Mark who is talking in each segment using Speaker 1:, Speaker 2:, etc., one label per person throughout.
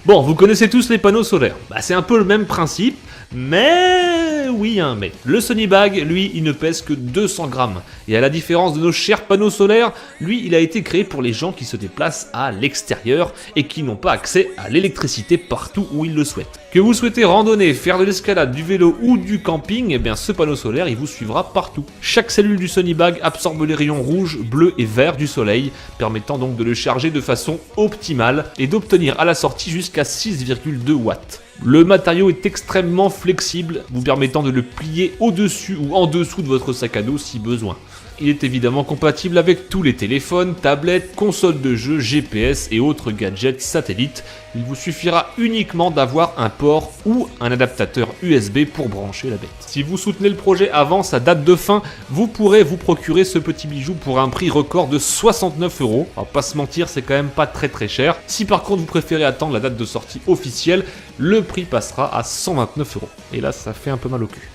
Speaker 1: Bon, vous connaissez tous les panneaux solaires. C'est un peu le même principe, mais oui, mais. Le Sonibag, lui, il ne pèse que 200 grammes. Et à la différence de nos chers panneaux solaires, lui, il a été créé pour les gens qui se déplacent à l'extérieur et qui n'ont pas accès à l'électricité partout où ils le souhaitent. Que vous souhaitez randonner, faire de l'escalade, du vélo ou du camping, eh bien ce panneau solaire, il vous suivra partout. Chaque cellule du Sonibag absorbe les rayons rouges, bleus et verts du soleil, permettant donc de le charger de façon optimale et d'obtenir à la sortie jusqu'à 6,2 watts. Le matériau est extrêmement flexible, vous permettant de le plier au-dessus ou en dessous de votre sac à dos si besoin. Il est évidemment compatible avec tous les téléphones, tablettes, consoles de jeux, GPS et autres gadgets satellites. Il vous suffira uniquement d'avoir un port ou un adaptateur USB pour brancher la bête. Si vous soutenez le projet avant sa date de fin, vous pourrez vous procurer ce petit bijou pour un prix record de 69 €. Alors pas se mentir, c'est quand même pas très cher. Si par contre vous préférez attendre la date de sortie officielle, le prix passera à 129 €. Et là, ça fait un peu mal au cul.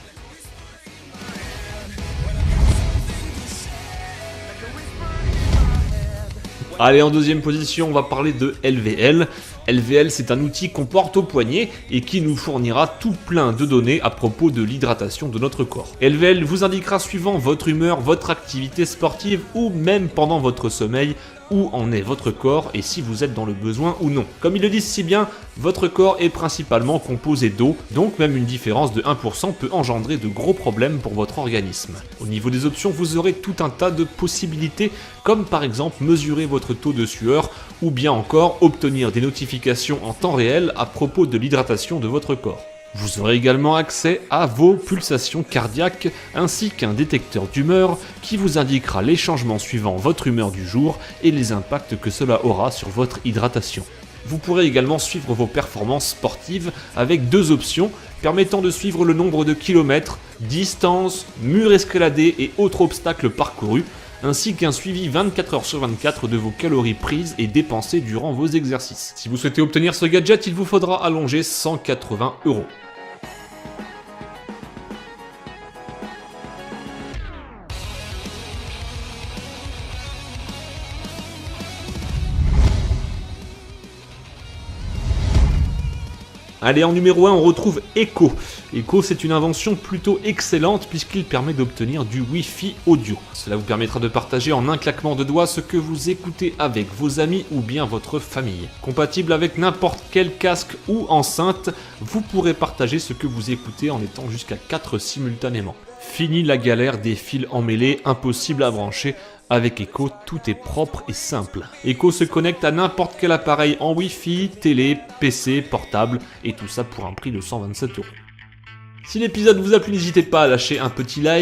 Speaker 1: Allez, en deuxième position, on va parler de LVL. LVL, c'est un outil qu'on porte au poignet et qui nous fournira tout plein de données à propos de l'hydratation de notre corps. LVL vous indiquera suivant votre humeur, votre activité sportive ou même pendant votre sommeil où en est votre corps et si vous êtes dans le besoin ou non. Comme ils le disent si bien, votre corps est principalement composé d'eau, donc même une différence de 1% peut engendrer de gros problèmes pour votre organisme. Au niveau des options, vous aurez tout un tas de possibilités, comme par exemple mesurer votre taux de sueur ou bien encore obtenir des notifications en temps réel à propos de l'hydratation de votre corps. Vous aurez également accès à vos pulsations cardiaques ainsi qu'un détecteur d'humeur qui vous indiquera les changements suivant votre humeur du jour et les impacts que cela aura sur votre hydratation. Vous pourrez également suivre vos performances sportives avec deux options permettant de suivre le nombre de kilomètres, distance, murs escaladés et autres obstacles parcourus, ainsi qu'un suivi 24 h sur 24 de vos calories prises et dépensées durant vos exercices. Si vous souhaitez obtenir ce gadget, il vous faudra allonger 180 €. Allez, en numéro 1, on retrouve Echo. Echo, c'est une invention plutôt excellente puisqu'il permet d'obtenir du Wi-Fi audio. Cela vous permettra de partager en un claquement de doigts ce que vous écoutez avec vos amis ou bien votre famille. Compatible avec n'importe quel casque ou enceinte, vous pourrez partager ce que vous écoutez en étant jusqu'à 4 simultanément. Fini la galère des fils emmêlés, impossible à brancher. Avec Echo, tout est propre et simple. Echo se connecte à n'importe quel appareil en Wi-Fi, télé, PC, portable, et tout ça pour un prix de 127 €. Si l'épisode vous a plu, n'hésitez pas à lâcher un petit like.